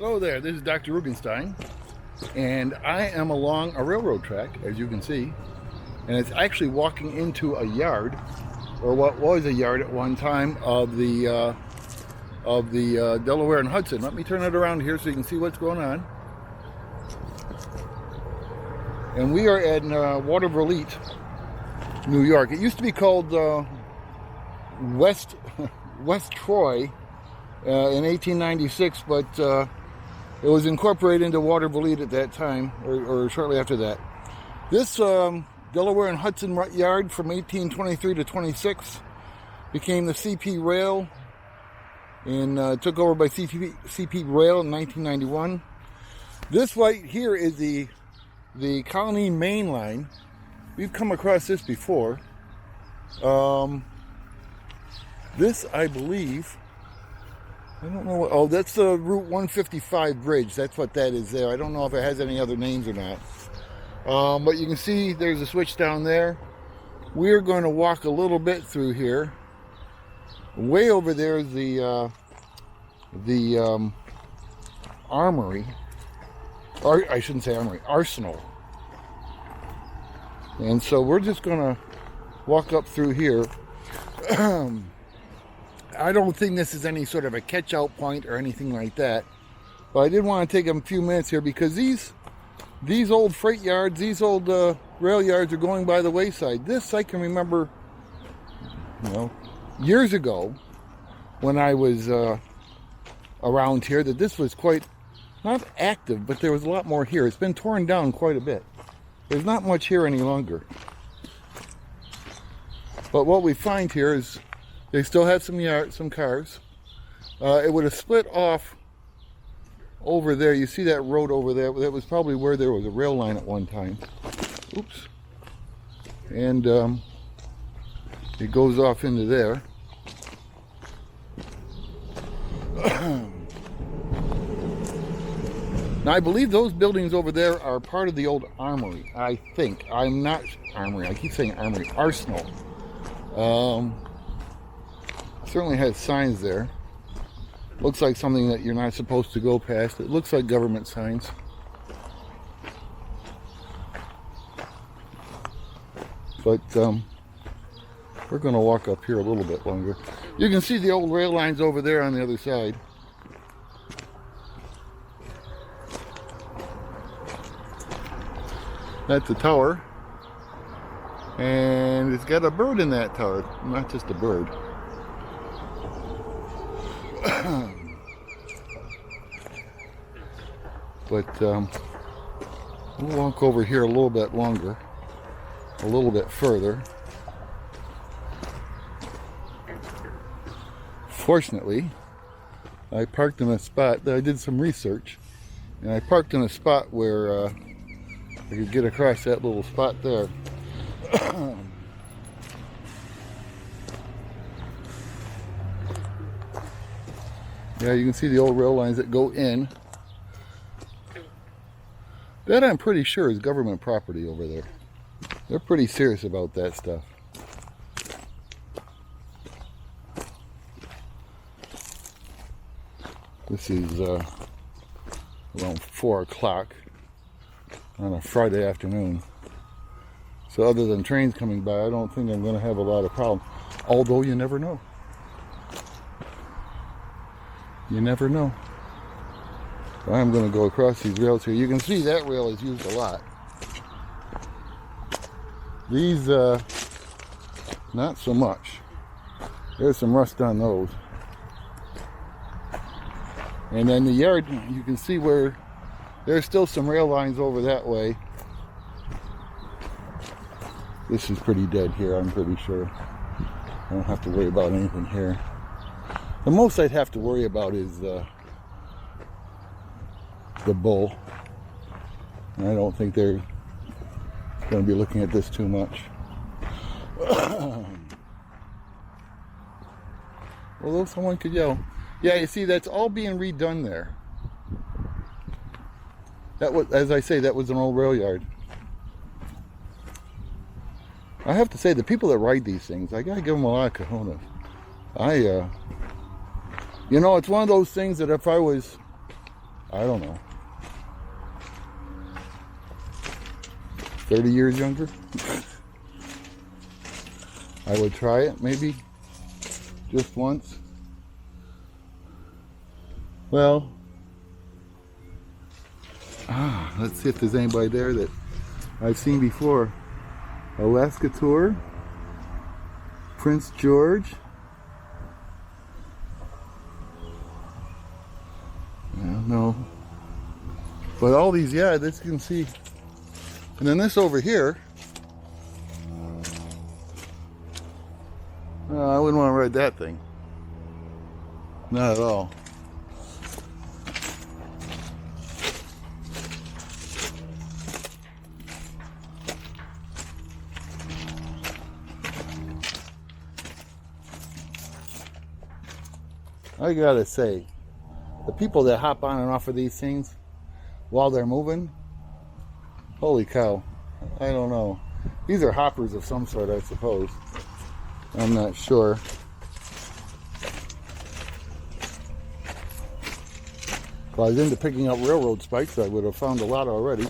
Hello there, this is Dr. Rubenstein, and I am along a railroad track, as you can see, and it's actually walking into a yard, or what was a yard at one time, of the Delaware and Hudson. Let me turn it around here so you can see what's going on. And we are at Watervliet, New York. It used to be called West Troy in 1896, but it was incorporated into Watervliet at that time, or shortly after that. This Delaware and Hudson yard from 1823 to 26 became the CP Rail, and took over by CP Rail in 1991. This right here is the Colony mainline. We've come across this before. This, I believe, I don't know what, oh, that's the Route 155 bridge. That's what that is there. I don't know if it has any other names or not. But you can see there's a switch down there. We're going to walk a little bit through here. Way over there is the armory. Or I shouldn't say armory, arsenal. And so we're just going to walk up through here. I don't think this is any sort of a catch-out point or anything like that. But I did want to take a few minutes here because these old freight yards, these old rail yards are going by the wayside. This I can remember, years ago when I was around here, that this was quite, not active, but there was a lot more here. It's been torn down quite a bit. There's not much here any longer. But what we find here is they still have some cars. It would have split off over there. You see that road over there? That was probably where there was a rail line at one time. Oops. And it goes off into there. Now, I believe those buildings over there are part of the old armory. I think. I'm not armory. I keep saying armory. Arsenal. Certainly has signs there. Looks like something that you're not supposed to go past. It looks like government signs. But we're going to walk up here a little bit longer. You can see the old rail lines over there on the other side. That's a tower. And it's got a bird in that tower. Not just a bird. But we'll walk over here a little bit longer, a little bit further. Fortunately, I parked in a spot that I did some research, and I parked in a spot where I could get across that little spot there. Yeah, you can see the old rail lines that go in. That I'm pretty sure is government property over there. They're pretty serious about that stuff. This is around 4 o'clock on a Friday afternoon. So other than trains coming by, I don't think I'm going to have a lot of problems. Although you never know. You never know. I'm going to go across these rails here. You can see that rail is used a lot. These, not so much. There's some rust on those. And then the yard, you can see where there's still some rail lines over that way. This is pretty dead here, I'm pretty sure. I don't have to worry about anything here. The most I'd have to worry about is the bull. I don't think they're going to be looking at this too much. Although someone could yell. Yeah, you see, that's all being redone there. That was, as I say, that was an old rail yard. I have to say, the people that ride these things, I gotta give them a lot of cojones. You know, it's one of those things that if I was I don't know. 30 years younger? I would try it, maybe. Just once. Well, let's see if there's anybody there that I've seen before. Alaska Tour, Prince George. Yeah, no. But all these, yeah, this you can see. And then this over here. I wouldn't want to ride that thing. Not at all. I gotta say, the people that hop on and off of these things while they're moving, holy cow, I don't know. These are hoppers of some sort, I suppose. I'm not sure. If I was into picking up railroad spikes, I would have found a lot already.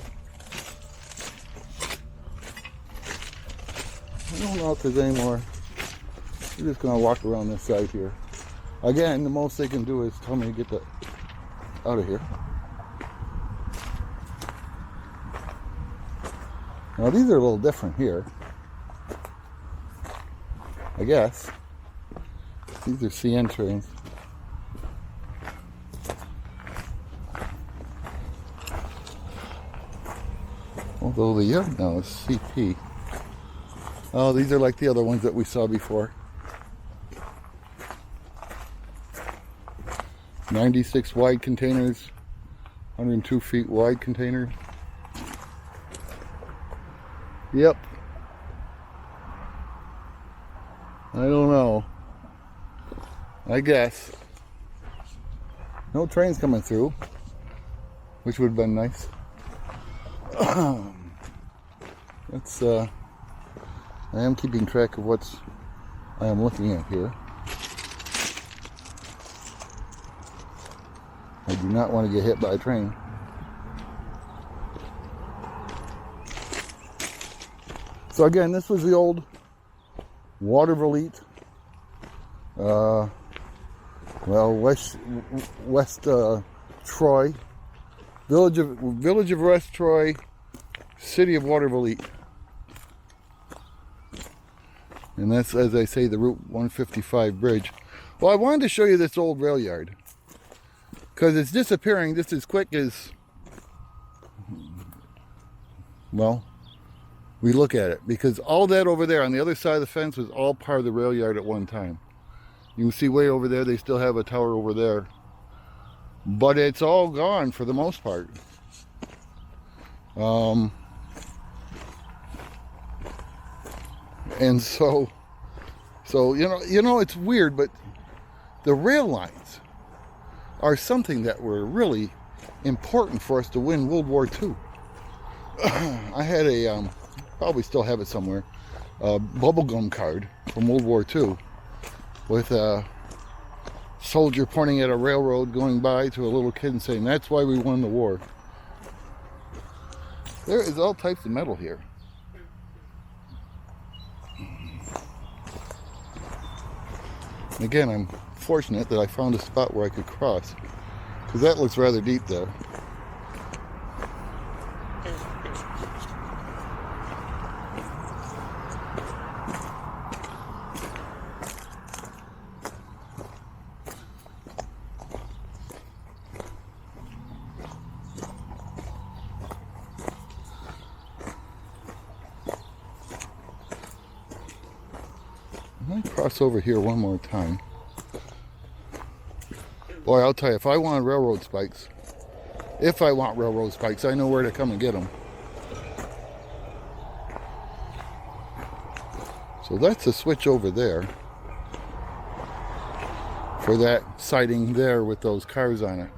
I don't know if there's any more. We're just going to walk around this side here. Again, the most they can do is tell me to get the out of here. Now these are a little different here, I guess. These are CN trains. Although the yard now is CP. Oh, these are like the other ones that we saw before. 96 wide containers, 102 feet wide container. Yep. I don't know. I guess. No trains coming through, which would have been nice. That's I am keeping track of what I am looking at here. I do not want to get hit by a train. So again, this was the old Watervliet, West Troy, village of West Troy, city of Watervliet. And that's, as I say, the Route 155 bridge. Well, I wanted to show you this old rail yard, because it's disappearing just as quick as, well, we look at it. Because all that over there on the other side of the fence was all part of the rail yard at one time. You can see way over there, they still have a tower over there. But it's all gone for the most part. And so you know, it's weird, but the rail lines are something that were really important for us to win World War II. I had a, probably still have it somewhere, a bubblegum card from World War II with a soldier pointing at a railroad going by to a little kid and saying, "That's why we won the war." There is all types of metal here. Again, I'm fortunate that I found a spot where I could cross, because that looks rather deep there. I might cross over here one more time. Boy, I'll tell you, if I want railroad spikes, I know where to come and get them. So that's a switch over there for that siding there with those cars on it.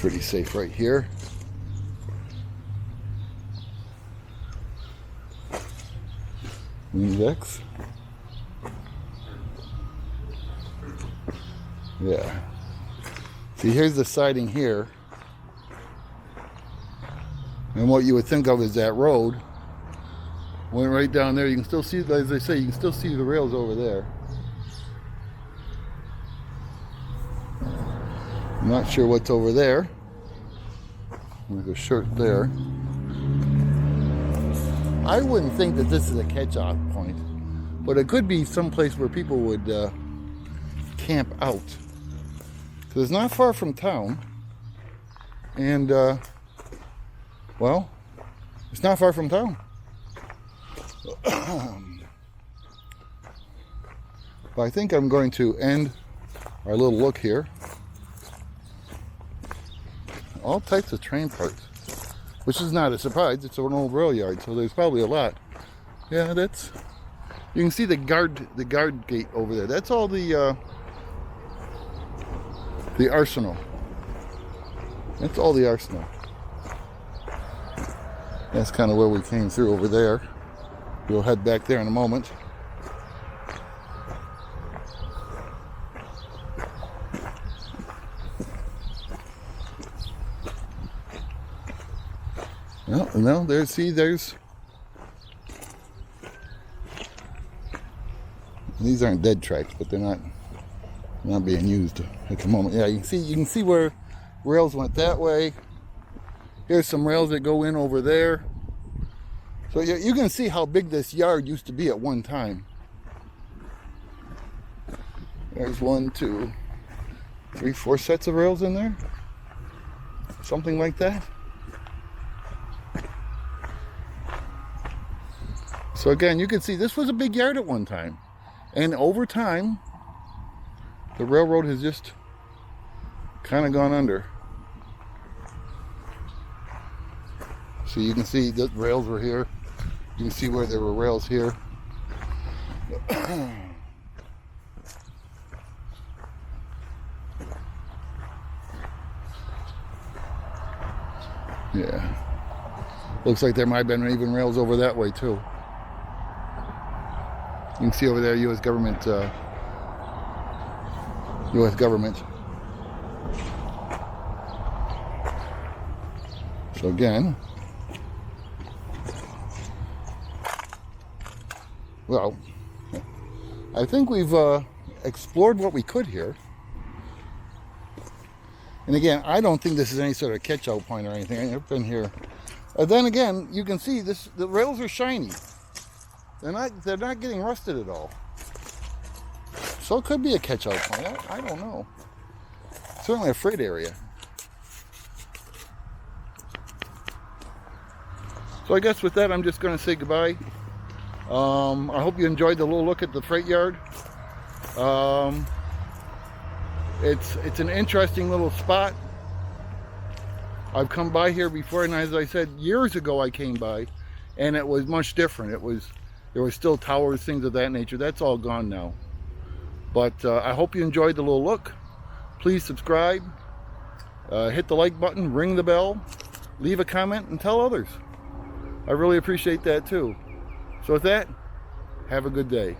pretty safe right here. Index. Yeah. See, here's the siding here. And what you would think of as that road went right down there. You can still see, as I say, you can still see the rails over there. I'm not sure what's over there. There's a shirt there. I wouldn't think that this is a catch-off point, but it could be someplace where people would camp out. Because it's not far from town, and well, it's not far from town. But I think I'm going to end our little look here. All types of train parts, which is not a surprise. It's an old rail yard, so there's probably a lot. Yeah, that's. You can see the guard gate over there. That's all the arsenal. That's all the arsenal. That's kind of where we came through over there. We'll head back there in a moment. No, there's, see, there's, these aren't dead tracks, but they're not being used at the moment. Yeah, you can see where rails went that way. Here's some rails that go in over there. So you can see how big this yard used to be at one time. There's 1, 2, 3, 4 sets of rails in there. Something like that. So again, you can see this was a big yard at one time. And over time, the railroad has just kind of gone under. So you can see the rails were here. You can see where there were rails here. Yeah. Looks like there might have been even rails over that way too. You can see over there U.S. government. U.S. government. So again, well, I think we've explored what we could here. And again, I don't think this is any sort of catch-out point or anything. I've been here. Then again, you can see this. The rails are shiny. They're not getting rusted at all. So it could be a catch-out point. I don't know. Certainly a freight area. So I guess with that, I'm just going to say goodbye. I hope you enjoyed the little look at the freight yard. It's an interesting little spot. I've come by here before, and as I said, years ago I came by, and it was much different. There were still towers, things of that nature. That's all gone now. But I hope you enjoyed the little look. Please subscribe, hit the like button, ring the bell, leave a comment, and tell others. I really appreciate that too. So with that, have a good day.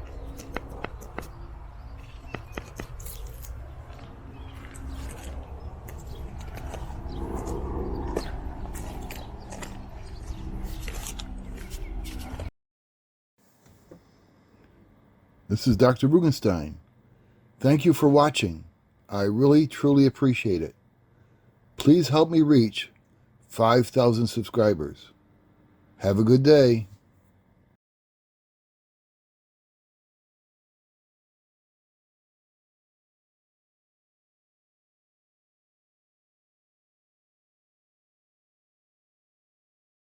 This is Dr. Rugenstein. Thank you for watching. I really, truly appreciate it. Please help me reach 5,000 subscribers. Have a good day.